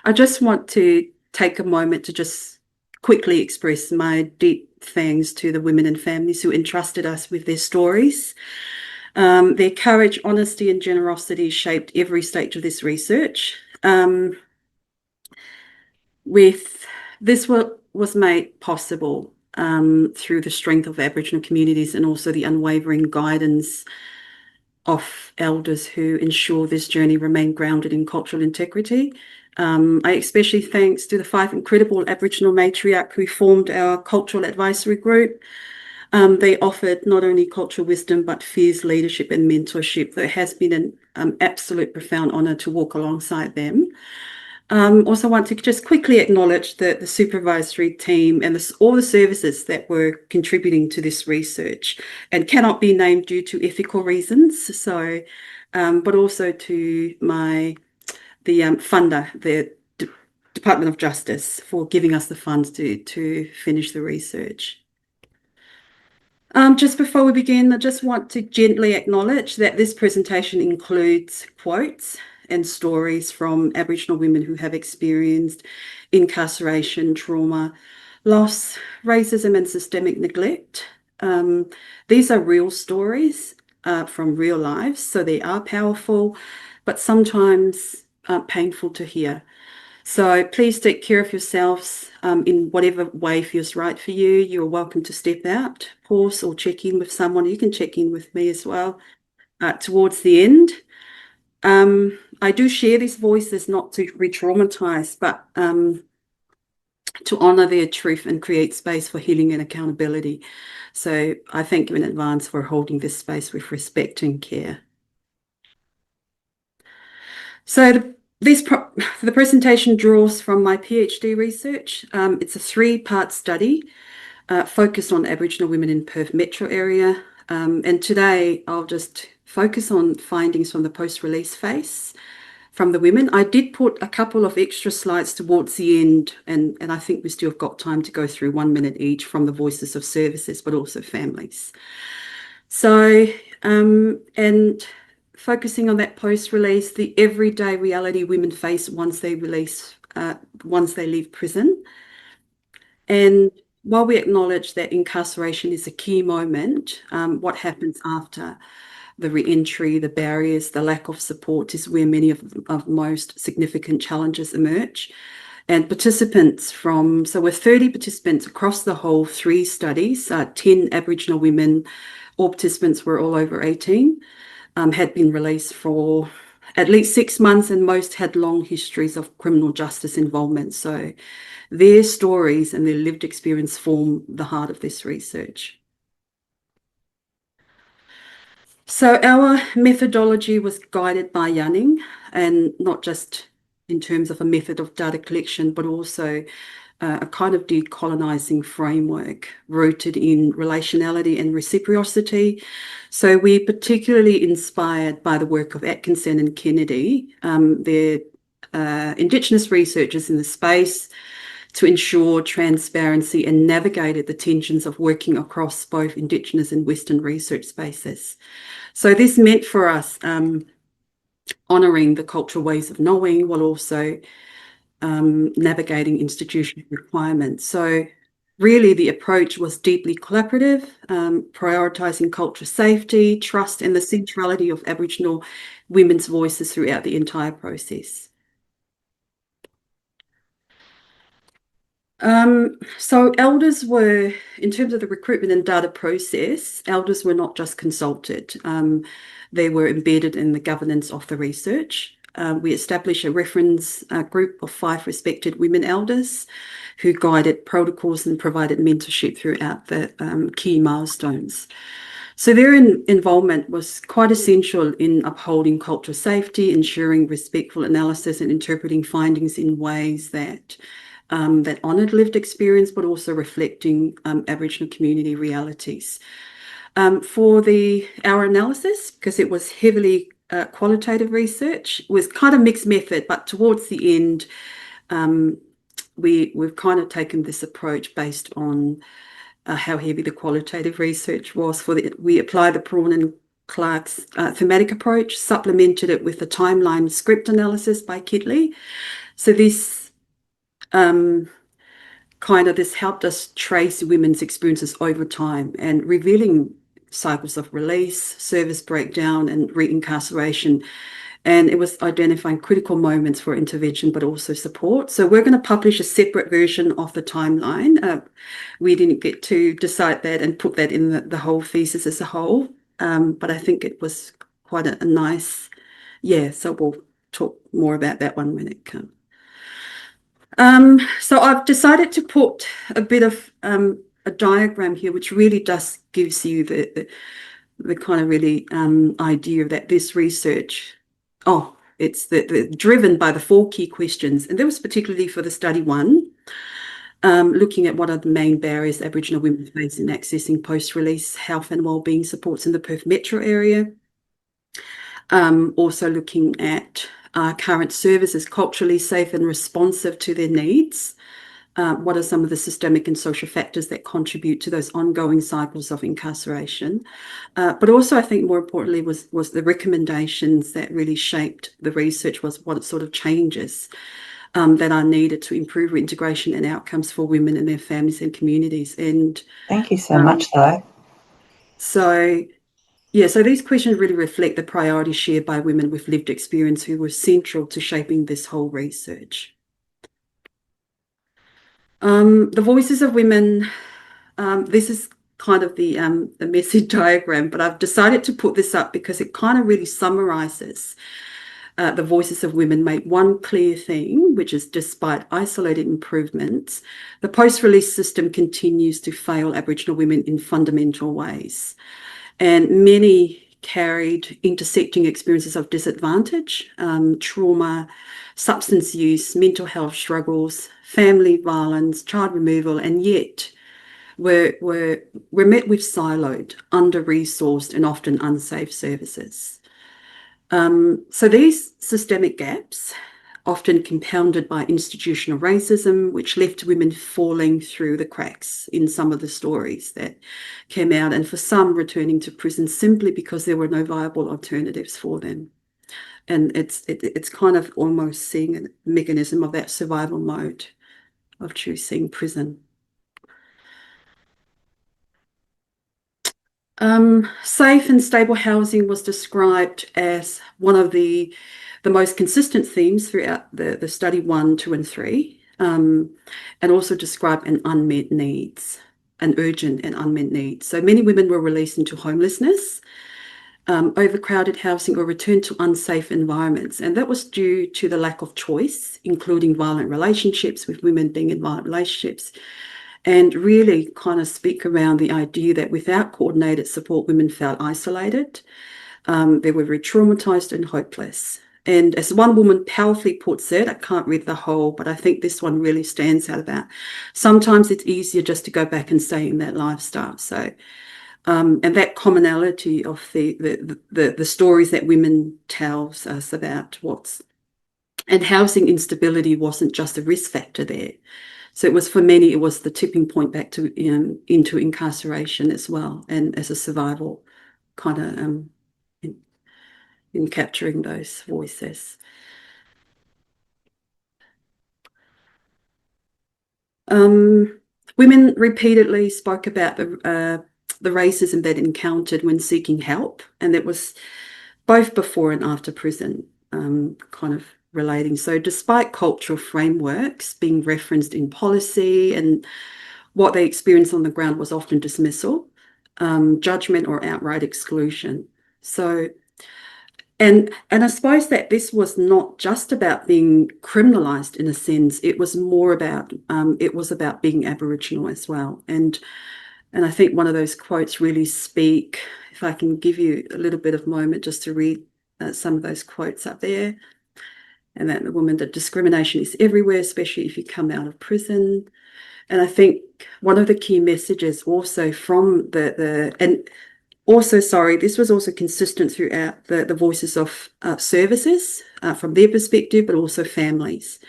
I just want to take a moment to just quickly express my deep thanks to the women and families who entrusted us with their stories. Their courage, honesty, and generosity shaped every stage of this research. With this was made possible through the strength of Aboriginal communities and also the unwavering guidance of elders who ensure this journey remained grounded in cultural integrity. I especially thanks to the 5 incredible Aboriginal matriarchs who formed our cultural advisory group. They offered not only cultural wisdom, but fierce leadership and mentorship. It has been an absolute profound honour to walk alongside them. Also want to just quickly acknowledge the supervisory team and all the services that were contributing to this research and cannot be named due to ethical reasons. So, but also to the funder, the Department of Justice, for giving us the funds to finish the research. Just before we begin, I just want to gently acknowledge that this presentation includes quotes and stories from Aboriginal women who have experienced incarceration, trauma, loss, racism, and systemic neglect. These are real stories from real lives, so they are powerful, but sometimes painful to hear. So please take care of yourselves in whatever way feels right for you. You're welcome to step out, pause, or check in with someone. You can check in with me as well towards the end. I do share these voices not to re-traumatize, but to honour their truth and create space for healing and accountability. So I thank you in advance for holding this space with respect and care. So the presentation draws from my PhD research. It's a 3-part study focused on Aboriginal women in Perth metro area. And today I'll just focus on findings from the post-release phase from the women. I did put a couple of extra slides towards the end, and I think we still have got time to go through 1 minute each from the voices of services, but also families. So, and focusing on that post-release, the everyday reality women face once they leave prison. And while we acknowledge that incarceration is a key moment, what happens after the re-entry, the barriers, the lack of support is where many of most significant challenges emerge. And participants so we're 30 participants across the whole 3 studies, 10 Aboriginal women, all participants were all over 18, had been released for at least 6 months, and most had long histories of criminal justice involvement. So their stories and their lived experience form the heart of this research. So our methodology was guided by Yanning, and not just in terms of a method of data collection, but also a kind of decolonising framework rooted in relationality and reciprocity. So we're particularly inspired by the work of Atkinson and Kennedy. They're Indigenous researchers in the space to ensure transparency and navigated the tensions of working across both Indigenous and Western research spaces. So this meant for us honouring the cultural ways of knowing while also navigating institutional requirements. So really the approach was deeply collaborative, prioritising cultural safety, trust, and the centrality of Aboriginal women's voices throughout the entire process. So elders were, in terms of the recruitment and data process, elders were not just consulted. They were embedded in the governance of the research. We established a reference group of 5 respected women elders who guided protocols and provided mentorship throughout the key milestones. So their involvement was quite essential in upholding cultural safety, ensuring respectful analysis and interpreting findings in ways that honoured lived experience, but also reflecting Aboriginal community realities. For our analysis, because it was heavily qualitative research, was kind of mixed method, but towards the end, we've kind of taken this approach based on how heavy the qualitative research was. We applied the Prawn and Clark's thematic approach, supplemented it with the timeline script analysis by Kidley. So this this helped us trace women's experiences over time and revealing cycles of release, service breakdown, and reincarceration. And it was identifying critical moments for intervention, but also support. So we're going to publish a separate version of the timeline. We didn't get to decide that and put that in the whole thesis as a whole, but I think it was quite a nice, so we'll talk more about that one when it comes. So I've decided to put a bit of a diagram here, which really just gives you the kind of really idea that this research, it's driven by the 4 key questions. And that was particularly for the study 1, looking at what are the main barriers Aboriginal women face in accessing post-release health and wellbeing supports in the Perth metro area. Also looking at current services culturally safe and responsive to their needs. What are some of the systemic and social factors that contribute to those ongoing cycles of incarceration? But also, I think more importantly, was the recommendations that really shaped the research, was what sort of changes that are needed to improve reintegration and outcomes for women and their families and communities. And thank you so much, though. So these questions really reflect the priorities shared by women with lived experience who were central to shaping this whole research. The voices of women, this is kind of the message diagram, but I've decided to put this up because it kind of really summarises the voices of women make one clear thing, which is despite isolated improvements, the post-release system continues to fail Aboriginal women in fundamental ways. And many carried intersecting experiences of disadvantage, trauma, substance use, mental health struggles, family violence, child removal, and yet we're met with siloed, under-resourced, and often unsafe services. So these systemic gaps, often compounded by institutional racism, which left women falling through the cracks in some of the stories that came out, and for some returning to prison simply because there were no viable alternatives for them. And it's kind of almost seeing a mechanism of that survival mode of choosing prison. Safe and stable housing was described as one of the most consistent themes throughout the study 1, 2, and 3, and also described an unmet needs, an urgent and unmet needs. So many women were released into homelessness, overcrowded housing, or returned to unsafe environments. And that was due to the lack of choice, including violent relationships, with women being in violent relationships, and really kind of speak around the idea that without coordinated support, women felt isolated. They were very traumatized and hopeless. And as one woman powerfully puts it, I can't read the whole, but I think this one really stands out about, sometimes it's easier just to go back and stay in that lifestyle. So, and that commonality of the stories that women tells us about and housing instability wasn't just a risk factor there. So it was, for many, it was the tipping point back to into incarceration as well, and as a survival kind of in capturing those voices. Women repeatedly spoke about the racism they'd encountered when seeking help, and that was both before and after prison, kind of relating. So despite cultural frameworks being referenced in policy, and what they experienced on the ground was often dismissal, judgment, or outright exclusion. So, and I suppose that this was not just about being criminalised in a sense, it was more about, it was about being Aboriginal as well. And I think one of those quotes really speak, if I can give you a little bit of moment just to read some of those quotes up there. And that the woman, that discrimination is everywhere, especially if you come out of prison. And I think one of the key messages also from and also, sorry, this was also consistent throughout the voices of services from their perspective, but also families.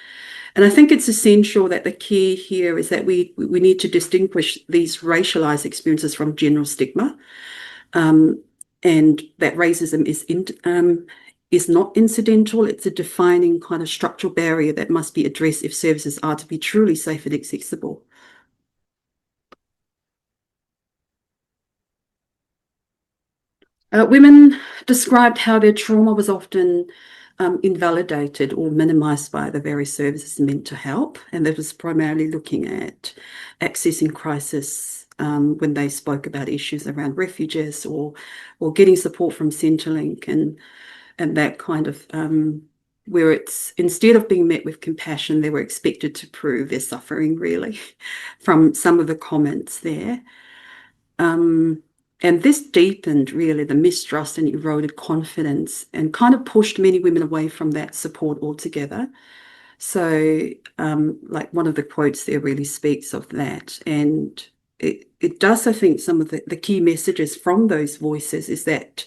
And I think it's essential that the key here is that we need to distinguish these racialized experiences from general stigma, and that racism is is not incidental. It's a defining kind of structural barrier that must be addressed if services are to be truly safe and accessible. Women described how their trauma was often invalidated or minimised by the very services meant to help, and that was primarily looking at accessing crisis when they spoke about issues around refugees or getting support from Centrelink and that kind of where it's instead of being met with compassion, they were expected to prove their suffering really from some of the comments there. And this deepened really the mistrust and eroded confidence and kind of pushed many women away from that support altogether. So, like one of the quotes there really speaks of that. And it does, I think, some of the key messages from those voices is that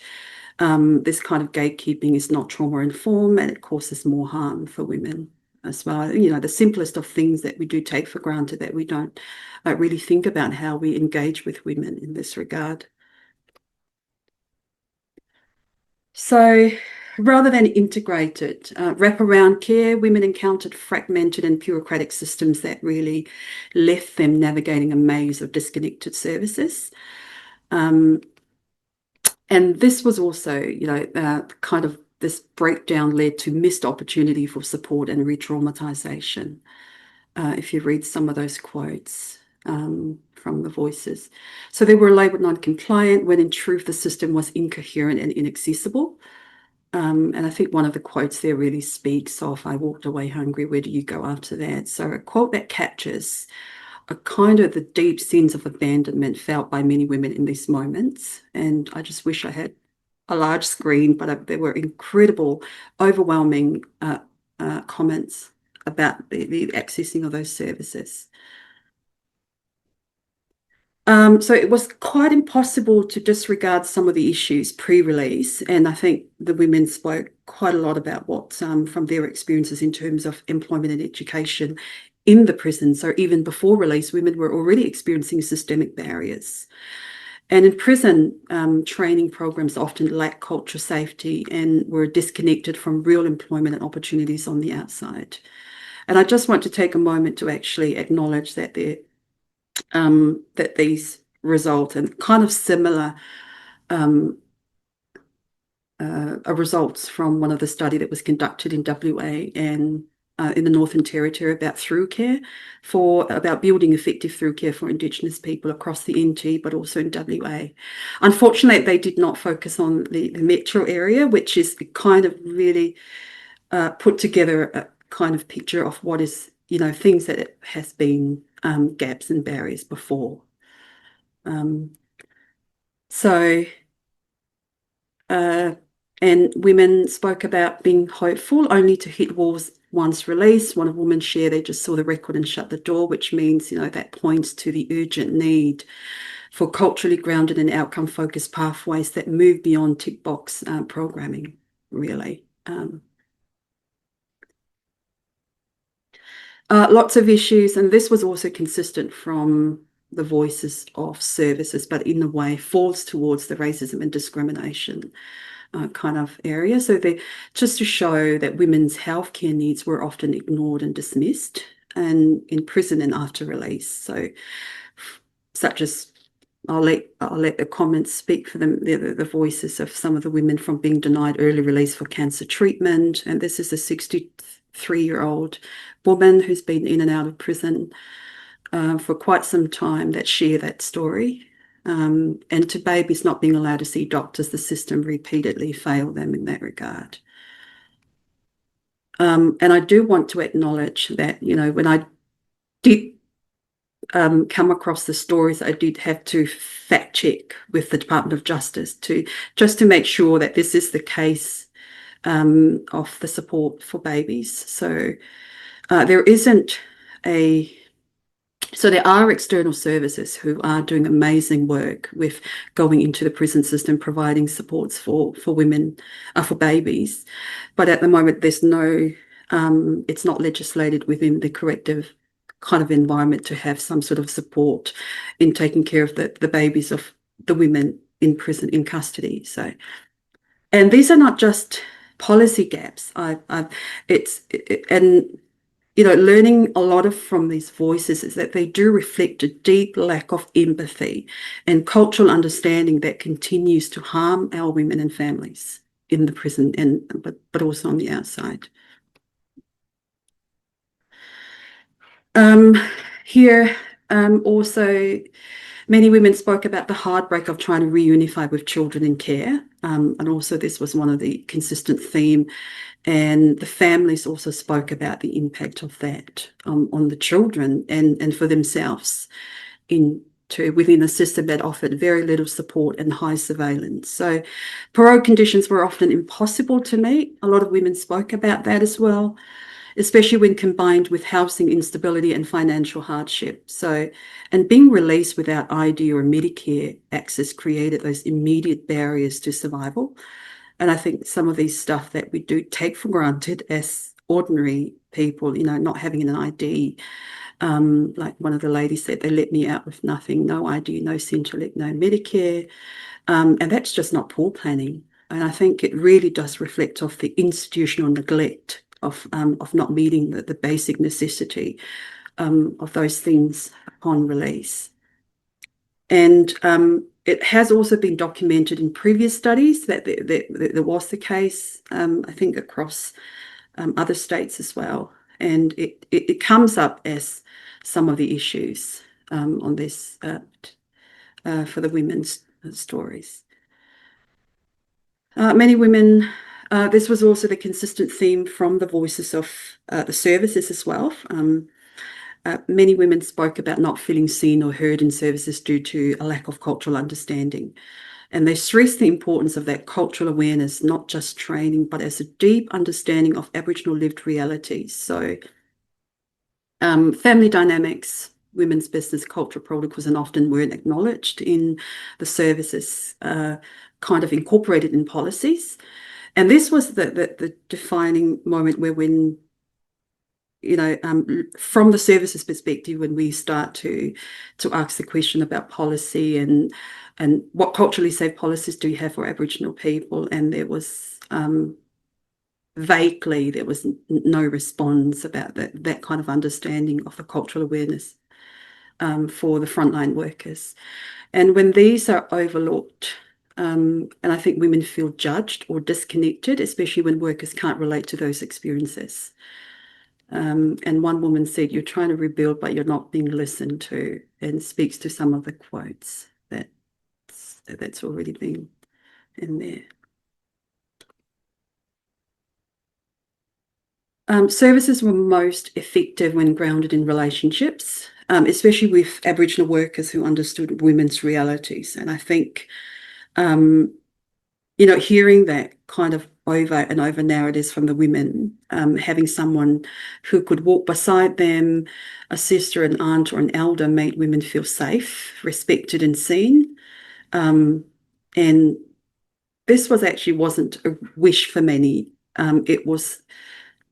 this kind of gatekeeping is not trauma-informed and it causes more harm for women as well. You know, the simplest of things that we do take for granted that we don't really think about how we engage with women in this regard. So rather than integrated wraparound care, women encountered fragmented and bureaucratic systems that really left them navigating a maze of disconnected services. And this was also, you know, kind of this breakdown led to missed opportunity for support and re-traumatization. If you read some of those quotes from the voices. So they were labelled non-compliant when in truth the system was incoherent and inaccessible. And I think one of the quotes there really speaks of, I walked away hungry, where do you go after that? So a quote that captures a kind of the deep sense of abandonment felt by many women in these moments. And I just wish I had a large screen, but there were incredible, overwhelming comments about the accessing of those services. So it was quite impossible to disregard some of the issues pre-release, and I think the women spoke quite a lot about what from their experiences in terms of employment and education in the prison. So even before release, women were already experiencing systemic barriers. And in prison, training programs often lack culture safety and were disconnected from real employment and opportunities on the outside. And I just want to take a moment to actually acknowledge that that these result in kind of similar results from one of the study that was conducted in WA and in the Northern Territory about through care about building effective through care for Indigenous people across the NT, but also in WA. Unfortunately, they did not focus on the metro area, which is kind of really put together a kind of picture of what is, you know, things that it has been gaps and barriers before. And women spoke about being hopeful only to hit walls once released. One of women shared they just saw the record and shut the door, which means, you know, that points to the urgent need for culturally grounded and outcome-focused pathways that move beyond tick box programming, really. Lots of issues, and this was also consistent from the voices of services, but in a way falls towards the racism and discrimination kind of area. So just to show that women's healthcare needs were often ignored and dismissed, and in prison and after release. So, such as I'll let the comments speak for them. The voices of some of the women from being denied early release for cancer treatment, and this is a 63-year-old woman who's been in and out of prison for quite some time that share that story. And to babies not being allowed to see doctors, the system repeatedly failed them in that regard. And I do want to acknowledge that, you know, when I did come across the stories, I did have to fact check with the Department of Justice just to make sure that this is the case of the support for babies. So there are external services who are doing amazing work with going into the prison system, providing supports for women, for babies. But at the moment, there's no, it's not legislated within the corrective kind of environment to have some sort of support in taking care of the babies of the women in prison, in custody. So, and these are not just policy gaps. And learning a lot from these voices is that they do reflect a deep lack of empathy and cultural understanding that continues to harm our women and families in the prison, but also on the outside. Here, also, many women spoke about the heartbreak of trying to reunify with children in care. And also this was one of the consistent theme. And the families also spoke about the impact of that on the children and for themselves within a system that offered very little support and high surveillance. So parole conditions were often impossible to meet. A lot of women spoke about that as well, especially when combined with housing instability and financial hardship. And being released without ID or Medicare access created those immediate barriers to survival. And I think some of these stuff that we do take for granted as ordinary people, not having an ID, like one of the ladies said, they let me out with nothing, no ID, no Centrelink, no Medicare. And that's just not poor planning. And I think it really does reflect off the institutional neglect of not meeting the basic necessity of those things upon release. And it has also been documented in previous studies that there was the case, I think, across other states as well. And it comes up as some of the issues on this for the women's stories. Many women, this was also the consistent theme from the voices of the services as well. Many women spoke about not feeling seen or heard in services due to a lack of cultural understanding. And they stressed the importance of that cultural awareness, not just training, but as a deep understanding of Aboriginal lived realities. So family dynamics, women's business, cultural protocols, and often weren't acknowledged in the services, kind of incorporated in policies. And this was the defining moment where when from the services perspective, when we start to ask the question about policy and what culturally safe policies do we have for Aboriginal people, and there was vaguely there was no response about that kind of understanding of the cultural awareness for the frontline workers. And when these are overlooked, and I think women feel judged or disconnected, especially when workers can't relate to those experiences. And one woman said, "You're trying to rebuild, but you're not being listened to," and speaks to some of the quotes that's already been in there. Services were most effective when grounded in relationships, especially with Aboriginal workers who understood women's realities. And I think, hearing that kind of over and over narratives from the women, having someone who could walk beside them, a sister, an aunt, or an elder, made women feel safe, respected, and seen. And this wasn't a wish for many. It was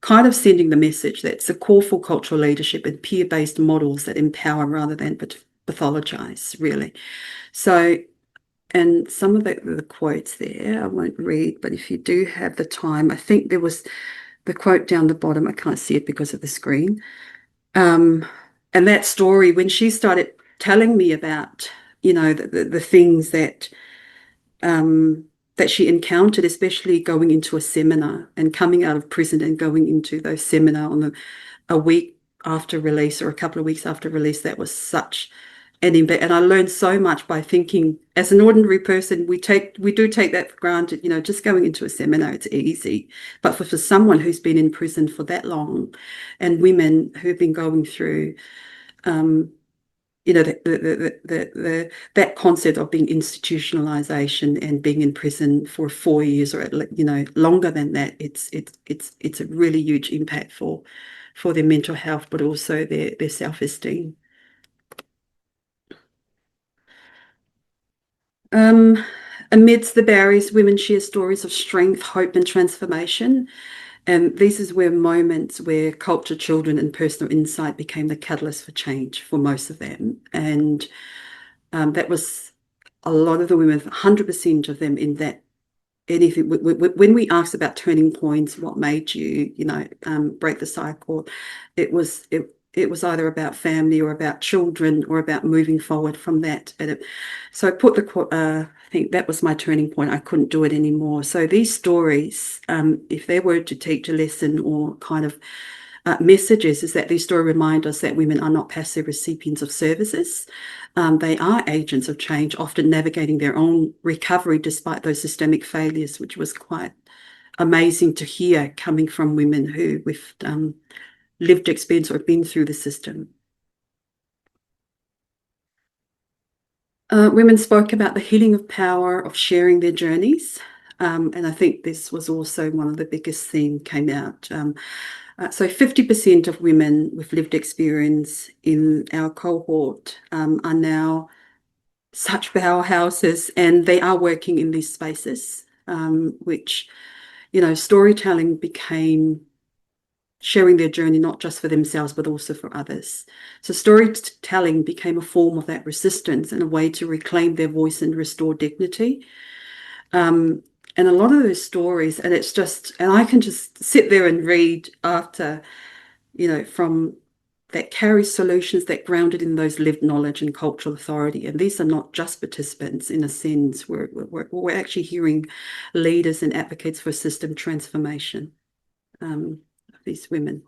kind of sending the message that it's a call for cultural leadership and peer-based models that empower rather than pathologize, really. So, and some of the quotes there, I won't read, but if you do have the time, I think there was the quote down the bottom. I can't see it because of the screen. And that story, when she started telling me about, the things that she encountered, especially going into a seminar and coming out of prison and going into those seminar on a week after release or a couple of weeks after release, that was such an impact. And I learned so much by thinking, as an ordinary person, we do take that for granted. Just going into a seminar, it's easy. But for someone who's been in prison for that long, and women who've been going through that concept of being institutionalization and being in prison for 4 years or longer than that, it's a really huge impact for their mental health, but also their self-esteem. Amidst the barriers, women share stories of strength, hope, and transformation. And this is where moments where culture, children, and personal insight became the catalyst for change for most of them. And that was a lot of the women, 100% of them in that anything. When we asked about turning points, what made you, break the cycle, it was either about family or about children or about moving forward from that. So I put I think that was my turning point. I couldn't do it anymore. So these stories, if they were to teach a lesson or kind of messages, is that these stories remind us that women are not passive recipients of services. They are agents of change, often navigating their own recovery despite those systemic failures, which was quite amazing to hear coming from women who with lived experience or been through the system. Women spoke about the healing of power, of sharing their journeys. And I think this was also one of the biggest themes came out. So 50% of women with lived experience in our cohort are now such powerhouses, and they are working in these spaces, which, storytelling became sharing their journey, not just for themselves, but also for others. So storytelling became a form of that resistance and a way to reclaim their voice and restore dignity. And a lot of those stories, and I can just sit there and read after, from that carry solutions that grounded in those lived knowledge and cultural authority. And these are not just participants in a sense. We're actually hearing leaders and advocates for system transformation of these women.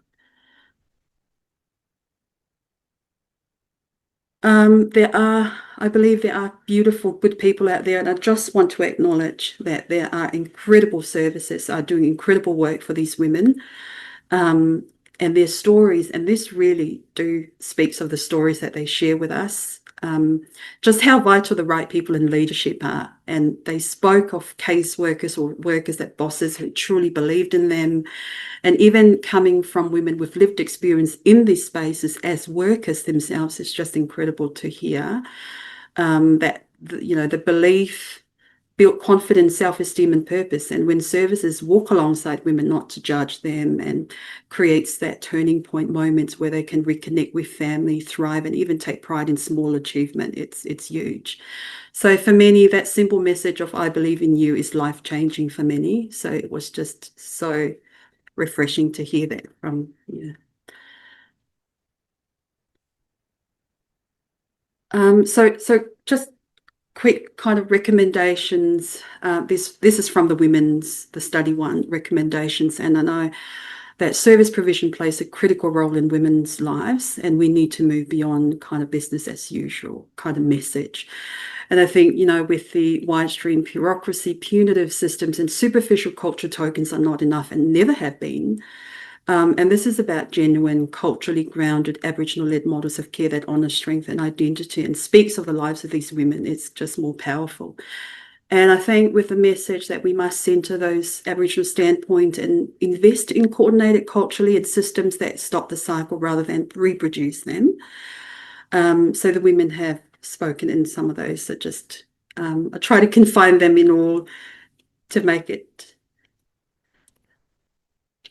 I believe there are beautiful, good people out there, and I just want to acknowledge that there are incredible services are doing incredible work for these women, and their stories, and this really speaks of the stories that they share with us, just how vital the right people in leadership are. And they spoke of case workers or workers that bosses who truly believed in them. And even coming from women with lived experience in these spaces as workers themselves, is just incredible to hear that, the belief built confidence, self-esteem and purpose. And when services walk alongside women, not to judge them, and creates that turning point moments where they can reconnect with family, thrive, and even take pride in small achievement, it's huge. So for many, that simple message of "I believe in you" is life-changing for many. So it was just so refreshing to hear that from you. So just quick kind of recommendations. This is from the study one, recommendations. And I know that service provision plays a critical role in women's lives, and we need to move beyond kind of business as usual kind of message. And I think, with the widespread bureaucracy, punitive systems and superficial culture tokens are not enough and never have been. And this is about genuine, culturally grounded, Aboriginal-led models of care that honour strength and identity and speaks of the lives of these women. It's just more powerful. And I think with the message that we must centre those Aboriginal standpoint and invest in coordinated culturally and systems that stop the cycle rather than reproduce them. So the women have spoken in some of those that just, I try to confine them in all to make it.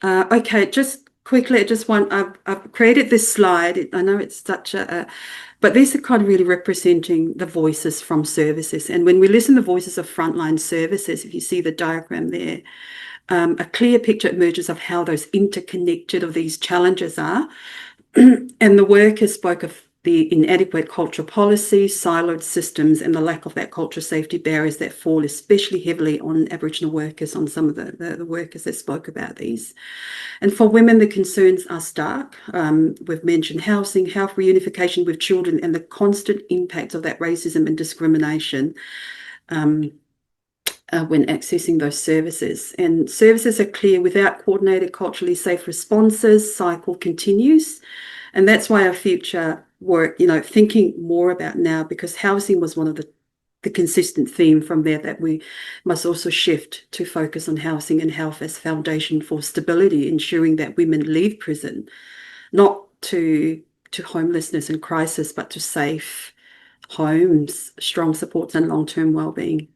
Okay, just quickly, I've created this slide. I know it's such but these are kind of really representing the voices from services. And when we listen to the voices of frontline services, if you see the diagram there, a clear picture emerges of how those interconnected of these challenges are. And the workers spoke of the inadequate cultural policies, siloed systems, and the lack of that cultural safety barriers that fall especially heavily on Aboriginal workers, on some of the workers that spoke about these. And for women, the concerns are stark. We've mentioned housing, health reunification with children, and the constant impact of that racism and discrimination when accessing those services. And services are clear: without coordinated, culturally safe responses, cycle continues. And that's why our future work, thinking more about now, because housing was one of the consistent theme from there, that we must also shift to focus on housing and health as foundation for stability, ensuring that women leave prison, not to homelessness and crisis, but to safe homes, strong supports and long-term well-being.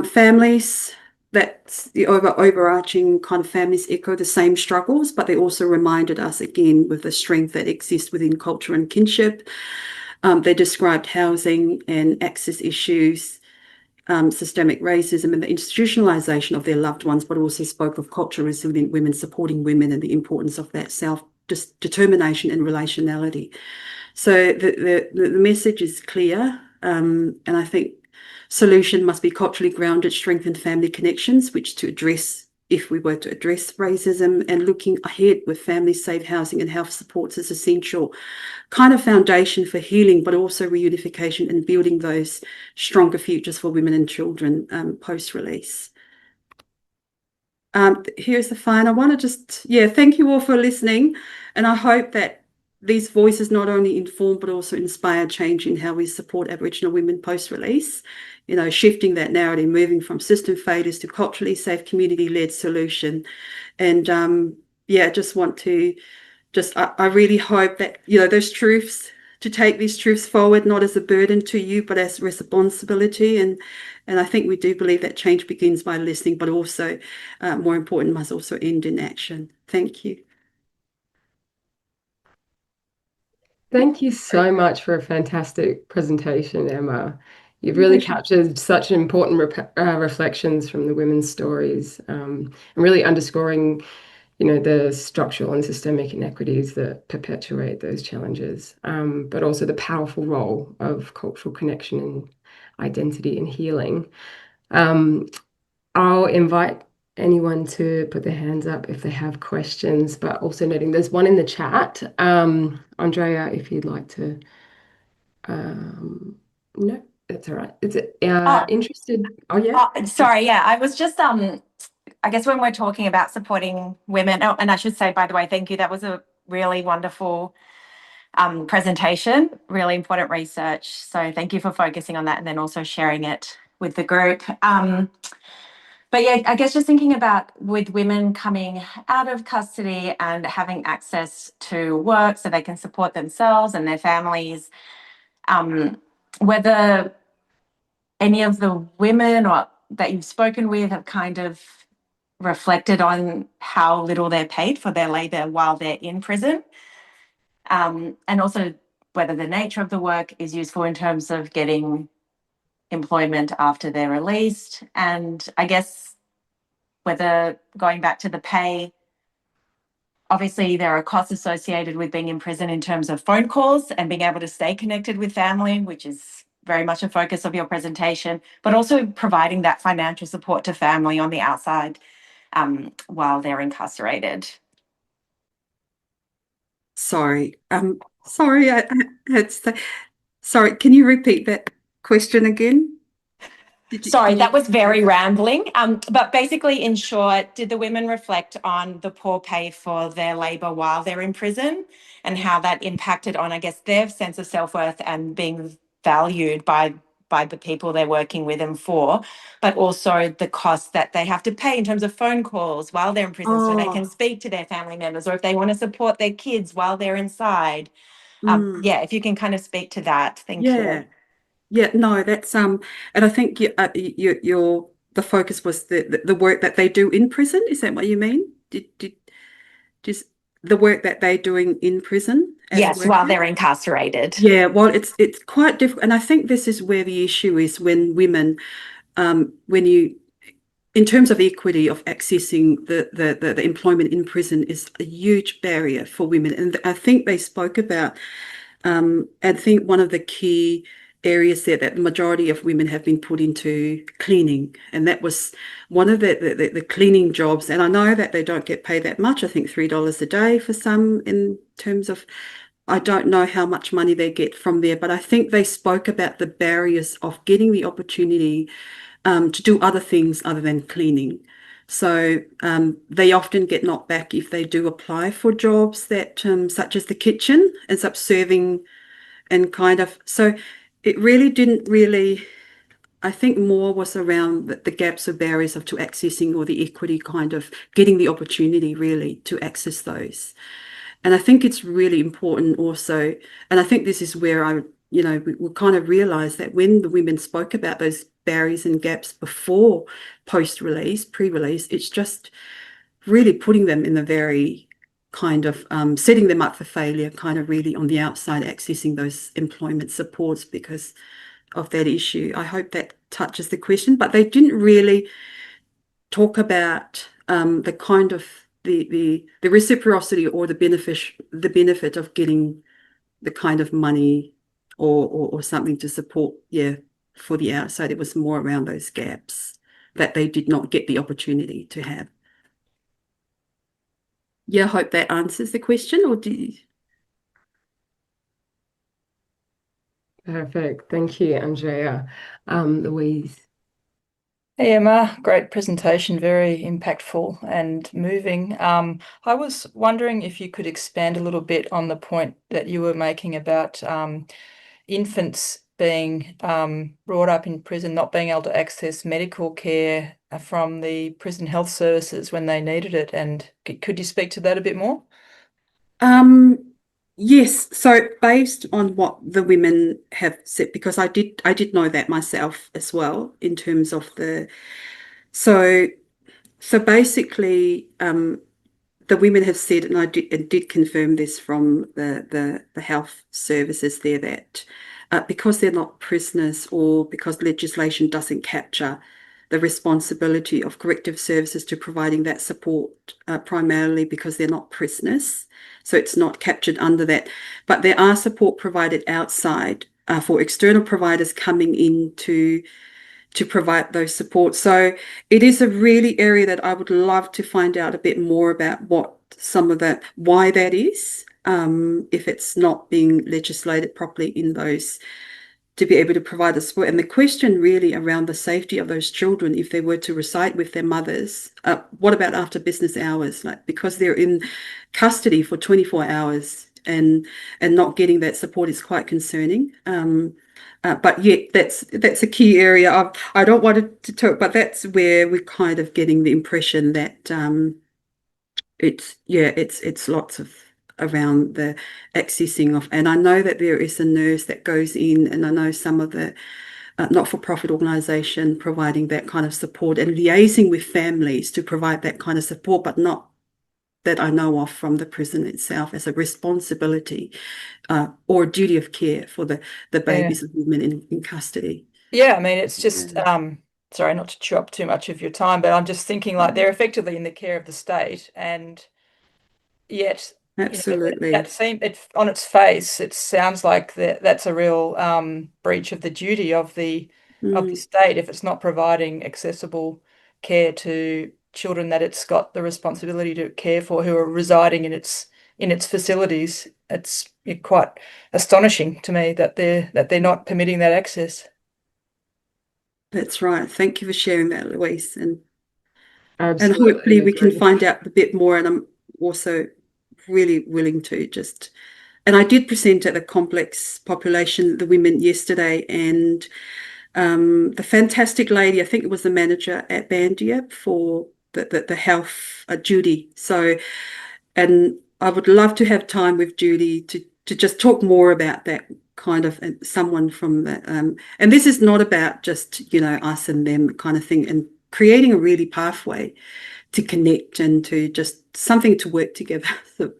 Families, that's the overarching kind of families echo the same struggles, but they also reminded us again with the strength that exists within culture and kinship. They described housing and access issues systemic racism and the institutionalization of their loved ones, but also spoke of culturally resilient women, supporting women, and the importance of that self-determination and relationality. So the message is clear, and I think solution must be culturally grounded, strengthen family connections, which to address, if we were to address racism, and looking ahead with family safe housing and health supports is essential kind of foundation for healing, but also reunification and building those stronger futures for women and children post-release. Here's the final one. Thank you all for listening. And I hope that these voices not only inform, but also inspire change in how we support Aboriginal women post-release, shifting that narrative, moving from system failures to culturally safe, community-led solution. And I just want to I really hope that, those truths, to take these truths forward, not as a burden to you, but as responsibility. And I think we do believe that change begins by listening, but also, more important, must also end in action. Thank you. Thank you so much for a fantastic presentation, Emma. You've really captured such important reflections from the women's stories, and really underscoring, the structural and systemic inequities that perpetuate those challenges, but also the powerful role of cultural connection and identity and healing. I'll invite anyone to put their hands up if they have questions, but also noting there's one in the chat. Andrea, if you'd like to. No, that's all right. It's interested. Oh, yeah. Sorry, yeah. I was just, I guess when we're talking about supporting women, and I should say, by the way, thank you. That was a really wonderful presentation, really important research. So thank you for focusing on that and then also sharing it with the group. But yeah, I guess just thinking about with women coming out of custody and having access to work so they can support themselves and their families, whether any of the women that you've spoken with have kind of reflected on how little they're paid for their labour while they're in prison, and also whether the nature of the work is useful in terms of getting employment after they're released, and I guess whether going back to the pay, obviously there are costs associated with being in prison in terms of phone calls and being able to stay connected with family, which is very much a focus of your presentation, but also providing that financial support to family on the outside while they're incarcerated. Sorry, I had to say, sorry, can you repeat that question again? Sorry, that was very rambling. But basically, in short, did the women reflect on the poor pay for their labour while they're in prison and how that impacted on, I guess, their sense of self-worth and being valued by the people they're working with and for, but also the cost that they have to pay in terms of phone calls while they're in prison so they can speak to their family members, or if they want to support their kids while they're inside. If you can kind of speak to that. Thank you. Yeah, no, that's and I think your the focus was the work that they do in prison. Is that what you mean? Just the work that they're doing in prison? Yes, while they're incarcerated. Yeah, well, it's quite difficult, and I think this is where the issue is when women, when you, in terms of equity of accessing the employment in prison is a huge barrier for women, and I think they spoke about. I think one of the key areas there that the majority of women have been put into cleaning, and that was one of the cleaning jobs. And I know that they don't get paid that much. I think $3 a day for some, in terms of, I don't know how much money they get from there, but I think they spoke about the barriers of getting the opportunity to do other things other than cleaning. So they often get knocked back if they do apply for jobs that, such as the kitchen, ends up serving and kind of, so it really didn't really, I think more was around the gaps or barriers to accessing, or the equity kind of getting the opportunity really to access those. And I think it's really important also, and I think this is where we kind of realised that when the women spoke about those barriers and gaps before post-release, pre-release, it's just really putting them in the very kind of setting them up for failure, kind of really on the outside accessing those employment supports, because that issue. I hope that touches the question, but they didn't really talk about the kind of the reciprocity or the benefit of getting the kind of money or something to support, for the outside. It was more around those gaps that they did not get the opportunity to have. Yeah, I hope that answers the question, or do you... Perfect. Thank you, Andrea. Louise. Hey Emma, great presentation, very impactful and moving. I was wondering if you could expand a little bit on the point that you were making about infants being brought up in prison, not being able to access medical care from the prison health services when they needed it. And could you speak to that a bit more? Yes, so based on what the women have said, because I did know that myself as well, in terms of so basically, the women have said, and I did confirm this from the health services there, that because they're not prisoners, or because legislation doesn't capture the responsibility of corrective services to providing that support, primarily because they're not prisoners, so it's not captured under that. But there are support provided outside for external providers coming in to provide those supports. So it is a really area that I would love to find out a bit more about, what some of that, why that is, if it's not being legislated properly in those, to be able to provide the support. And the question really around the safety of those children, if they were to reside with their mothers, what about after business hours? Like, because they're in custody for 24 hours and not getting that support is quite concerning. But yet that's a key area. I don't want to talk, but that's where we're kind of getting the impression that it's lots of around the accessing of. And I know that there is a nurse that goes in, and I know some of the not-for-profit organisation providing that kind of support and liaising with families to provide that kind of support, but not that I know of from the prison itself as a responsibility or a duty of care for the babies of women in custody. Yeah, I mean, it's just, sorry, not to chew up too much of your time, but I'm just thinking, like, they're effectively in the care of the state, and yet, Absolutely. On its face, it sounds like that's a real breach of the duty of the state if it's not providing accessible care to children that it's got the responsibility to care for, who are residing in its facilities. It's quite astonishing to me that they're not permitting that access. That's right. Thank you for sharing that, Louise. And Absolutely hopefully we can agree. find out a bit more. And I'm also really willing to and I did present at the complex population, the women, yesterday, and the fantastic lady, I think it was the manager at Bandia for the health, Judy. So, and I would love to have time with Judy to just talk more about that kind of, someone from the, and this is not about just, us and them kind of thing, and creating a really pathway to connect and to just something to work together, so,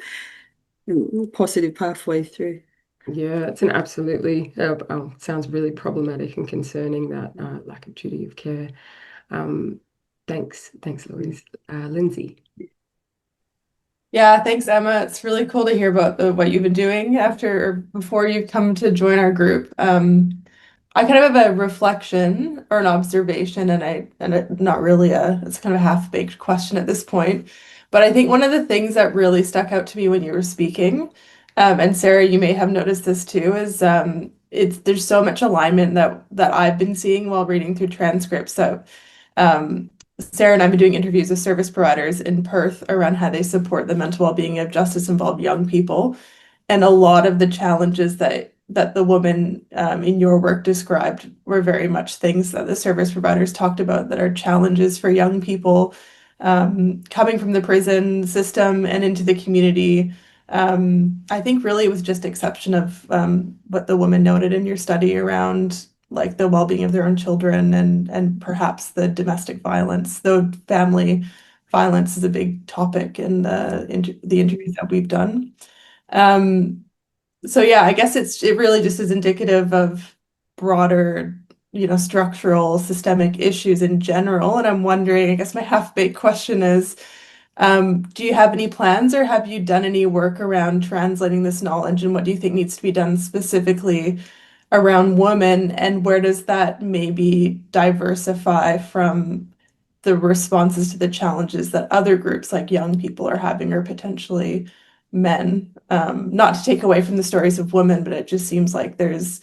positive pathway through. Yeah, it's an absolutely, sounds really problematic and concerning, that lack of duty of care. Thanks, Louise. Lindsay. Yeah, thanks, Emma. It's really cool to hear about what you've been doing before you've come to join our group. I kind of have a reflection or an observation, not really it's kind of a half-baked question at this point. But I think one of the things that really stuck out to me when you were speaking, and Sarah, you may have noticed this too, is there's so much alignment that I've been seeing while reading through transcripts. So Sarah and I have been doing interviews with service providers in Perth around how they support the mental well-being of justice-involved young people. And a lot of the challenges that the woman in your work described were very much things that the service providers talked about, that are challenges for young people coming from the prison system and into the community. I think really it was just exception of what the woman noted in your study around, like, the well-being of their own children and perhaps the domestic violence, though family violence is a big topic in the interviews that we've done. So yeah, I guess it really just is indicative of broader, structural systemic issues in general. And I'm wondering, I guess my half-baked question is, do you have any plans or have you done any work around translating this knowledge, and what do you think needs to be done specifically around women, and where does that maybe diversify from the responses to the challenges that other groups like young people are having, or potentially men? Not to take away from the stories of women, but it just seems like there's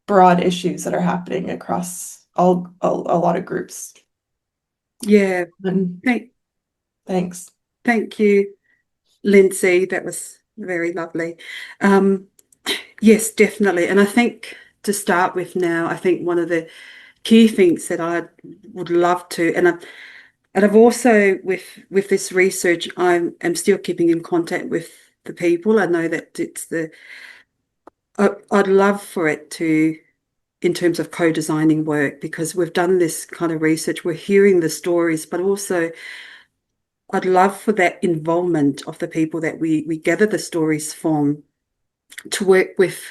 broad issues that are happening across a lot of groups. Yeah, And thanks. thank you, Lindsay. That was very lovely. Yes, definitely. And I think to start with now, I think one of the key things that I would love to, and I've also with this research, I'm still keeping in contact with the people. I know that I'd love for it to, in terms of co-designing work, because we've done this kind of research, we're hearing the stories, but also I'd love for that involvement of the people that we gather the stories from to work with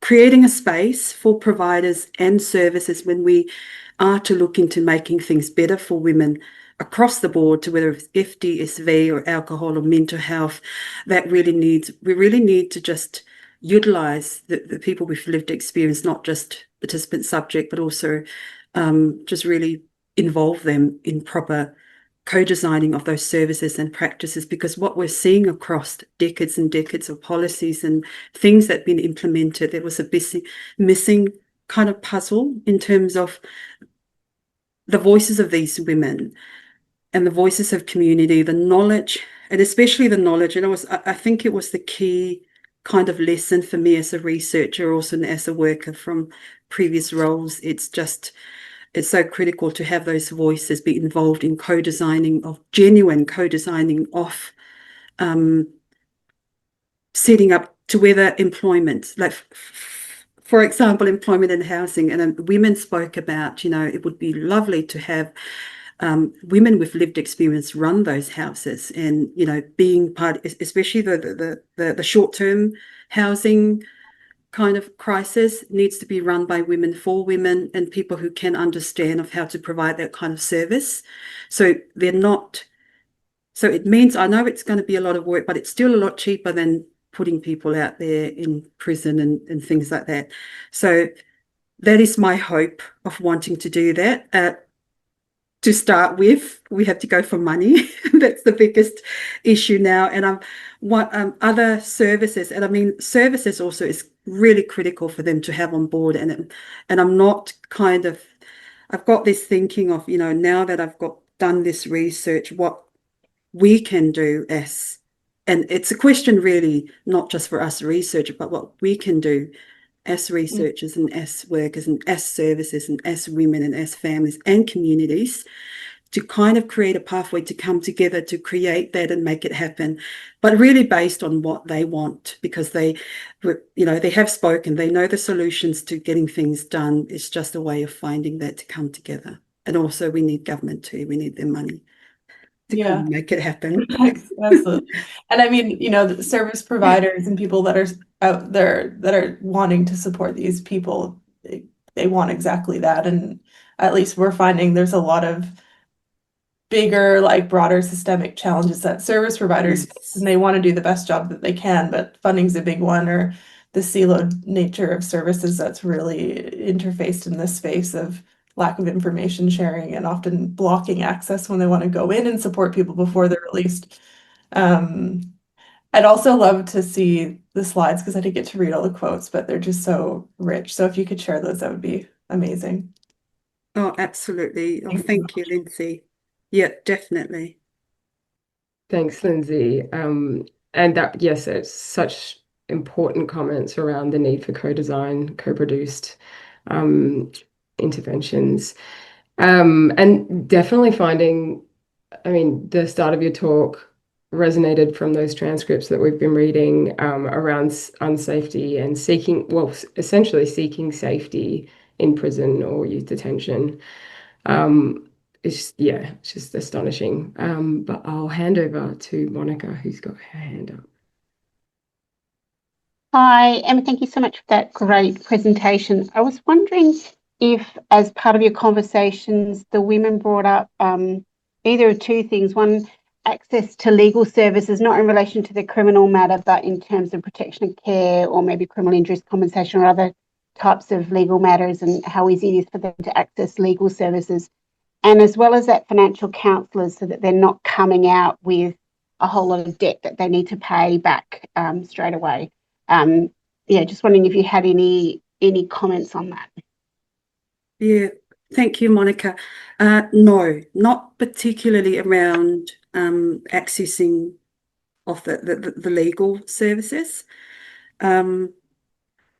creating a space for providers and services when we are to look into making things better for women across the board, to whether it's FD, or alcohol or mental health. We really need to just utilize the people with lived experience, not just participant subject, but also just really involve them in proper co-designing of those services and practices, because what we're seeing across decades and decades of policies and things that have been implemented, there was a missing kind of puzzle in terms of the voices of these women and the voices of community, the knowledge, and especially the knowledge. And I think it was the key kind of lesson for me as a researcher, also as a worker from previous roles. It's so critical to have those voices be involved in genuine co-designing of setting up to whether employment, like for example, employment and housing. And women spoke about, it would be lovely to have women with lived experience run those houses, and being part, especially the short-term housing kind of crisis, needs to be run by women for women and people who can understand of how to provide that kind of service. So it means, I know it's going to be a lot of work, but it's still a lot cheaper than putting people out there in prison and things like that. So that is my hope of wanting to do that. To start with, we have to go for money. That's the biggest issue now. And what other services, and I mean, services also is really critical for them to have on board. And I'm not I've got this thinking of, now that I've done this research, what we can do and it's a question really not just for us researchers, but what we can do as researchers and as workers and as services and as women and as families and communities, to kind of create a pathway to come together to create that and make it happen, but really based on what they want, because they have spoken, they know the solutions to getting things done. It's just a way of finding that to come together. And also we need government too. We need their money to come and make it happen. Absolutely. And I mean, the service providers and people that are out there that are wanting to support these people, they want exactly that. And at least we're finding there's a lot of bigger, like broader systemic challenges that service providers face, and they want to do the best job that they can, but funding's a big one, or the siloed nature of services that's really interfaced in this space of lack of information sharing and often blocking access when they want to go in and support people before they're released. I'd also love to see the slides, because I didn't get to read all the quotes, but they're just so rich. So if you could share those, that would be amazing. Oh, absolutely. Oh, thank you, Lindsay. Yeah, definitely. Thanks, Lindsay. And that, yes, it's such important comments around the need for co-design, co-produced interventions. And definitely finding, I mean, the start of your talk resonated from those transcripts that we've been reading around unsafety and essentially seeking safety in prison or youth detention. It's just astonishing. But I'll hand over to Monica, who's got her hand up. Hi, Emma, thank you so much for that great presentation. I was wondering if, as part of your conversations, the women brought up either of two things. One, access to legal services, not in relation to the criminal matter, but in terms of protection of care or maybe criminal injuries compensation or other types of legal matters, and how easy it is for them to access legal services. And as well as that, financial counsellors, so that they're not coming out with a whole lot of debt that they need to pay back straight away. Yeah, just wondering if you had any comments on that. Yeah, thank you, Monica. No, not particularly around accessing of the legal services. I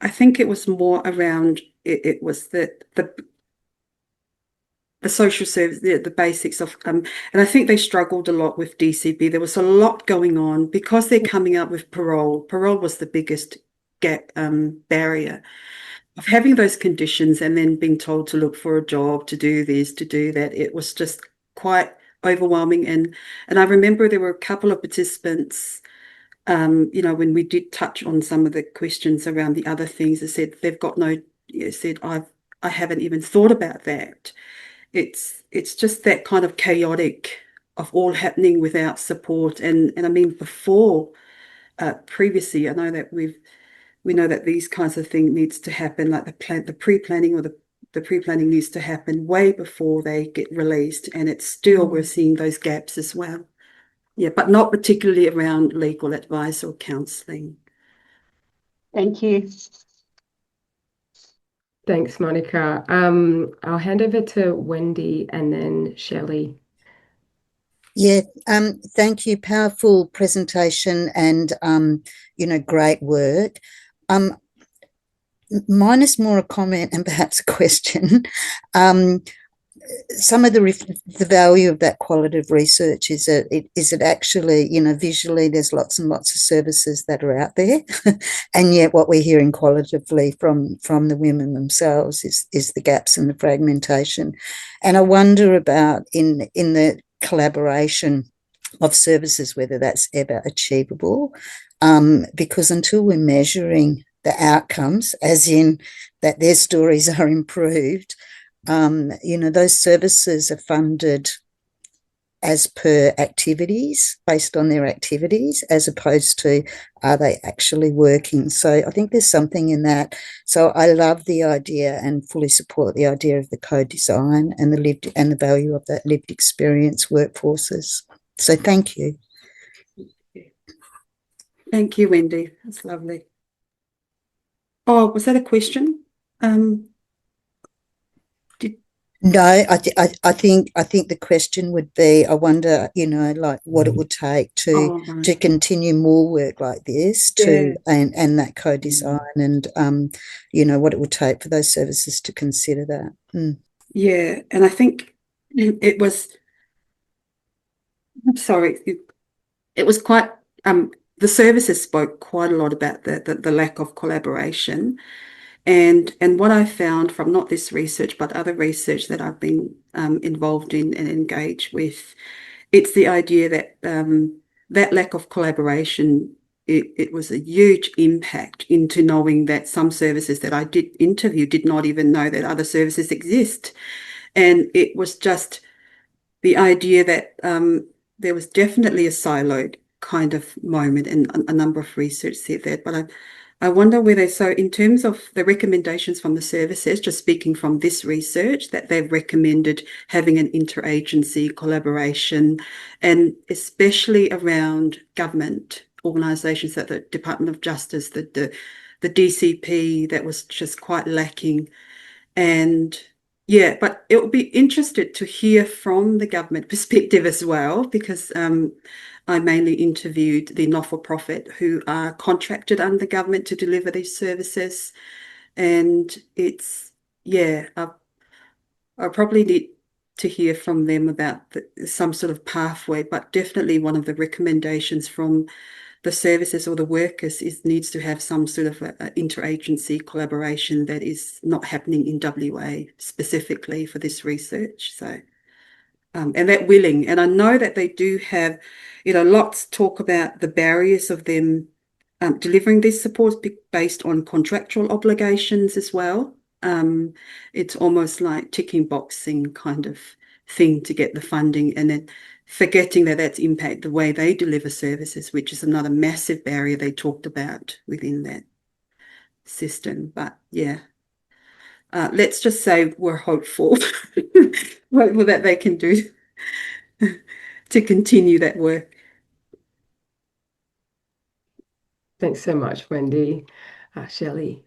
think it was more around it was the social service, the basics of, and I think they struggled a lot with DCB. There was a lot going on because they're coming up with parole. Parole was the biggest barrier of having those conditions and then being told to look for a job, to do this, to do that. It was just quite overwhelming. And I remember there were a couple of participants, when we did touch on some of the questions around the other things, they said they've got no, said, I haven't even thought about that. It's just that kind of chaotic of all happening without support. And I mean, before, previously, I know that we know that these kinds of things needs to happen, like the pre-planning or the pre-planning needs to happen way before they get released. And it's still, we're seeing those gaps as well. Yeah, but not particularly around legal advice or counselling. Thank you. Thanks, Monica. I'll hand over to Wendy and then Shelley. Yeah, thank you. Powerful presentation and, great work. Mine is more a comment and perhaps a question. Some of the value of that qualitative research is it actually, visually there's lots and lots of services that are out there, and yet what we're hearing qualitatively from the women themselves is the gaps and the fragmentation. And I wonder about in the collaboration of services, whether that's ever achievable, because until we're measuring the outcomes, as in that their stories are improved, those services are funded as per activities, based on their activities, as opposed to are they actually working. So I think there's something in that. So I love the idea and fully support the idea of the co-design and the value of that lived experience workforces. So thank you. Thank you, Wendy. That's lovely. Oh, was that a question? No, I think the question would be, I wonder, like what it would take to continue more work like this, and that co-design, and what it would take for those services to consider that. Yeah, and I think it was. I'm sorry, it was quite. The services spoke quite a lot about the lack of collaboration. And what I found from not this research, but other research that I've been involved in and engaged with, it's the idea that that lack of collaboration, it was a huge impact into knowing that some services that I did interview did not even know that other services exist. And it was just the idea that there was definitely a siloed kind of moment, and a number of research said that, but I wonder whether, so in terms of the recommendations from the services, just speaking from this research, that they've recommended having an interagency collaboration, and especially around government organisations, that the Department of Justice, the DCP, that was just quite lacking. And yeah, but it would be interested to hear from the government perspective as well, because I mainly interviewed the not-for-profit who are contracted under government to deliver these services. And it's, yeah, I probably need to hear from them about some sort of pathway, but definitely one of the recommendations from the services or the workers needs to have some sort of a interagency collaboration that is not happening in WA specifically for this research. So, and that willing, and I know that they do have, lots talk about the barriers of them delivering these supports based on contractual obligations as well. It's almost like ticking boxing kind of thing to get the funding, and then forgetting that that's impact the way they deliver services, which is another massive barrier they talked about within that system. But yeah, let's just say we're hopeful, hopeful that they can do to continue that work. Thanks so much, Wendy. Shelley.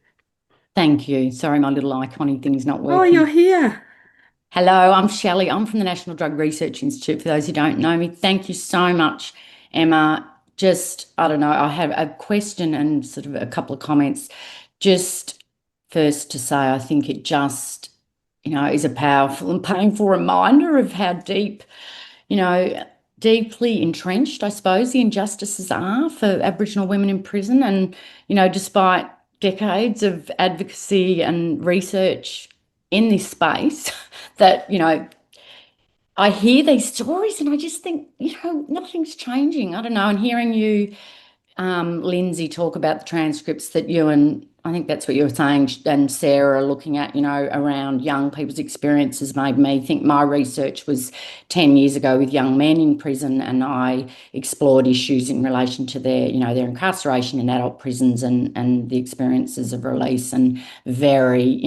Thank you. Sorry, my little iconic thing's not working. Oh, you're here. Hello, I'm Shelley. I'm from the National Drug Research Institute, for those who don't know me. Thank you so much, Emma. Just, I don't know, I have a question and sort of a couple of comments. Just first to say, I think it just, is a powerful and painful reminder of how deep, deeply entrenched, I suppose, the injustices are for Aboriginal women in prison. And, despite decades of advocacy and research in this space, that, I hear these stories and I just think, nothing's changing. I don't know. And hearing you, Lindsay, talk about the transcripts that you and I think that's what you were saying, and Sarah, are looking at, around young people's experiences, made me think. My research was 10 years ago with young men in prison, and I explored issues in relation to their, their incarceration in adult prisons and the experiences of release, and very,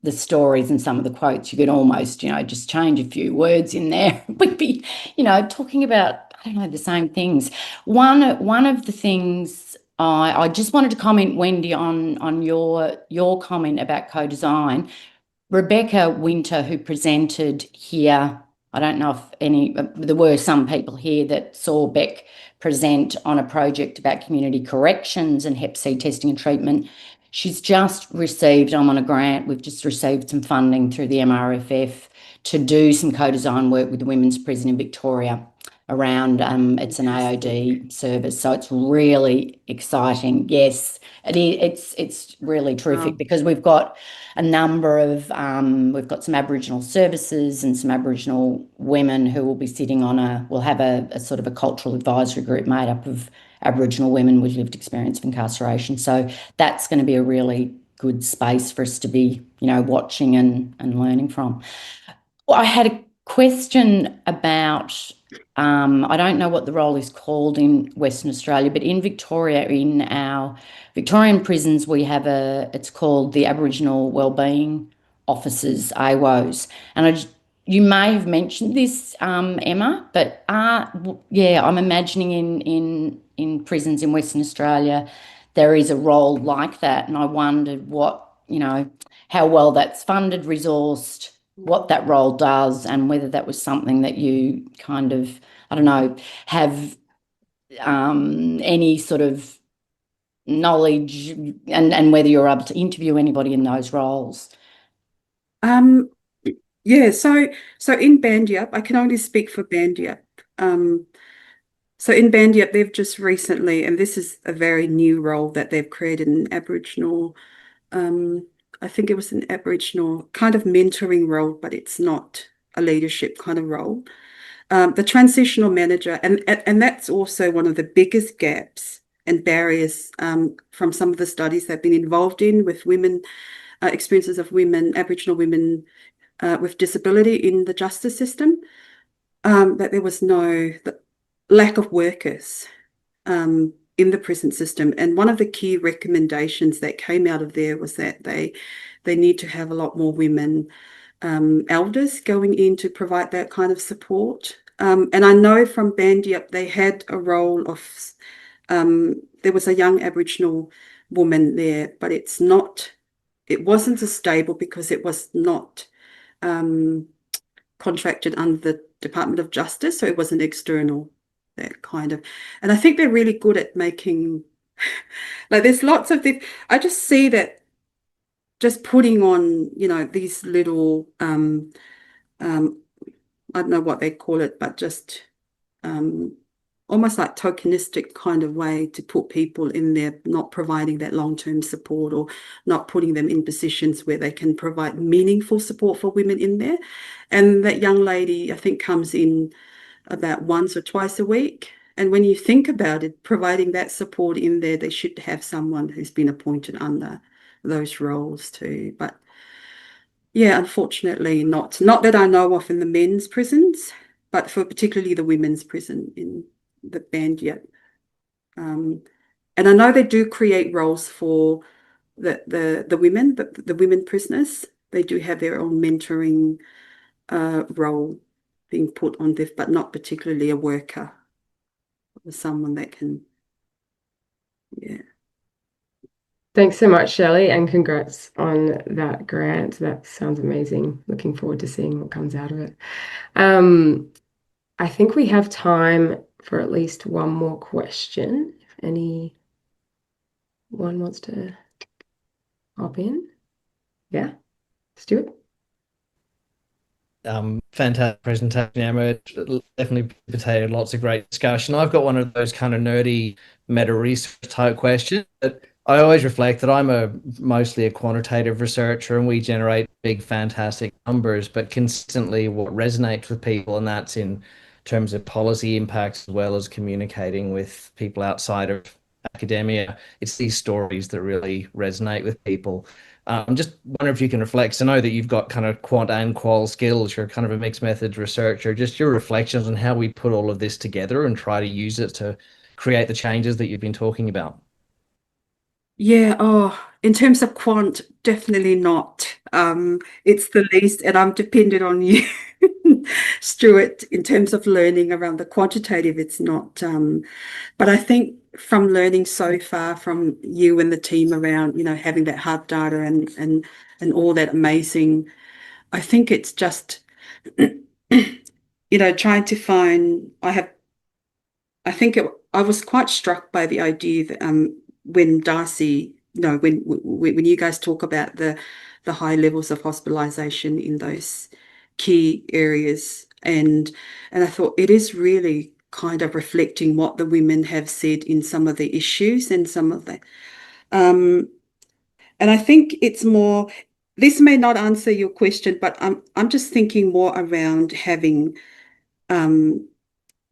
the stories and some of the quotes, you could almost, just change a few words in there. We'd be, talking about, I don't know, the same things. One of the things I just wanted to comment, Wendy, on your comment about co-design. Rebecca Winter, who presented here, I don't know if there were some people here that saw Beck present on a project about community corrections and Hep C testing and treatment. She's just received, I'm on a grant, we've just received some funding through the MRFF to do some co-design work with the women's prison in Victoria around, it's an AOD service. So it's really exciting. Yes, it's really terrific because we've got a number of, we've got some Aboriginal services and some Aboriginal women who will be sitting on we'll have a sort of a cultural advisory group made up of Aboriginal women with lived experience of incarceration. So that's going to be a really good space for us to be, watching and learning from. Well, I had a question about, I don't know what the role is called in Western Australia, but in Victoria, in our Victorian prisons, we have it's called the Aboriginal Wellbeing Officers, AWOs. And you may have mentioned this, Emma, but I'm imagining in prisons in Western Australia, there is a role like that. And I wondered how well that's funded, resourced, what that role does, and whether that was something that you kind of, I don't know, have any sort of knowledge, and whether you're able to interview anybody in those roles. Yeah, so in Bandyup, I can only speak for Bandyup. So in Bandyup, they've just recently, and this is a very new role that they've created, an Aboriginal, I think it was an Aboriginal kind of mentoring role, but it's not a leadership kind of role. The transitional manager, and that's also one of the biggest gaps and barriers from some of the studies they've been involved in with women, experiences of women, Aboriginal women with disability in the justice system, that there was the lack of workers in the prison system. And one of the key recommendations that came out of there was that they need to have a lot more women elders going in to provide that kind of support. And I know from Bandyup, they had a role of, there was a young Aboriginal woman there, but it wasn't as stable because it was not contracted under the Department of Justice. So it was an external, that kind of, and I think they're really good at making, like there's lots of this, I just see that just putting on, these little, I don't know what they call it, but just almost like tokenistic kind of way to put people in there, not providing that long-term support or not putting them in positions where they can provide meaningful support for women in there. And that young lady, I think, comes in about once or twice a week And when you think about it, providing that support in there, they should have someone who's been appointed under those roles too. But yeah, unfortunately not. Not that I know of in the men's prisons, but for particularly the women's prison in the band yet. And I know they do create roles for the women, but the women prisoners, they do have their own mentoring role being put on this, but not particularly a worker or someone that can, yeah. Thanks so much, Shelley, and congrats on that grant. That sounds amazing. Looking forward to seeing what comes out of it. I think we have time for at least one more question. If anyone wants to hop in. Yeah, Stuart? Fantastic presentation, Emma. It definitely precipitated lots of great discussion. I've got one of those kind of nerdy meta research type questions, but I always reflect that I'm mostly a quantitative researcher, and we generate big, fantastic numbers, but consistently what resonates with people, and that's in terms of policy impacts as well as communicating with people outside of academia. It's these stories that really resonate with people. I'm just wondering if you can reflect. 'Cause I know that you've got kind of quant and qual skills. You're kind of a mixed methods researcher. Just your reflections on how we put all of this together and try to use it to create the changes that you've been talking about. Yeah, in terms of quant, definitely not. It's the least, and I'm dependent on you, Stuart, in terms of learning around the quantitative, it's not. But I think from learning so far from you and the team around, having that hard data and all that amazing, I think it's just, trying to find. I was quite struck by the idea that when Darcy, when you guys talk about the high levels of hospitalisation in those key areas, and I thought it is really kind of reflecting what the women have said in some of the issues and some of the, and I think it's more. This may not answer your question, but I'm just thinking more around having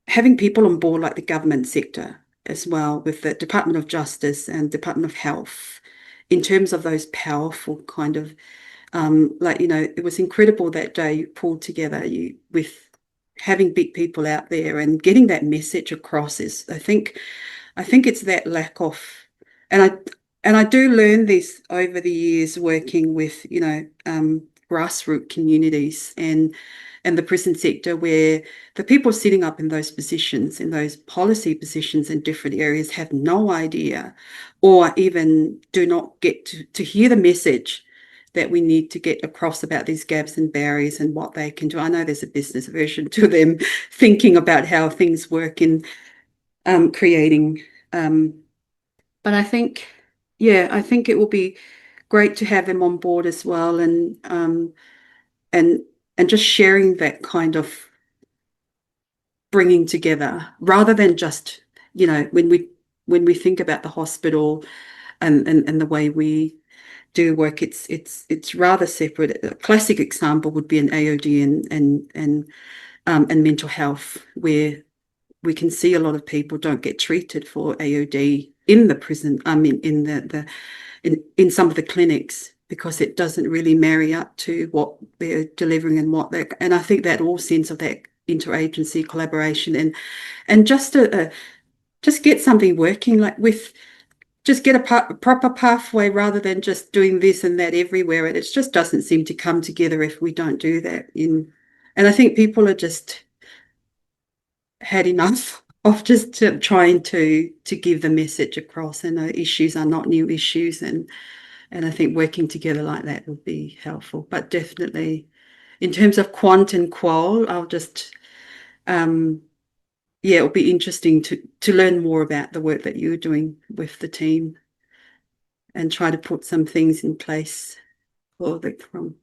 people on board like the government sector as well, with the Department of Justice and Department of Health, in terms of those powerful kind of, it was incredible that day you pulled together with having big people out there and getting that message across. Is I think it's that lack of, and I do learn this over the years working with grassroots communities and the prison sector, where the people sitting up in those positions, in those policy positions in different areas, have no idea, or even do not get to hear the message that we need to get across about these gaps and barriers and what they can do. I know there's a business version to them thinking about how things work in creating. But I think it will be great to have them on board as well, and just sharing that kind of bringing together, rather than just when we think about the hospital and the way we do work, it's rather separate. A classic example would be an AOD and mental health, where we can see a lot of people don't get treated for AOD in the prison. I mean, in some of the clinics, because it doesn't really marry up to what they're delivering and I think that all sense of that interagency collaboration and just get something working, like just get a proper pathway, rather than just doing this and that everywhere. And it just doesn't seem to come together if we don't do that. And I think people are just had enough of just trying to give the message across. And the issues are not new issues, and I think working together like that would be helpful. But definitely, in terms of quant and qual, I'll just it'll be interesting to learn more about the work that you're doing with the team and try to put some things in place for from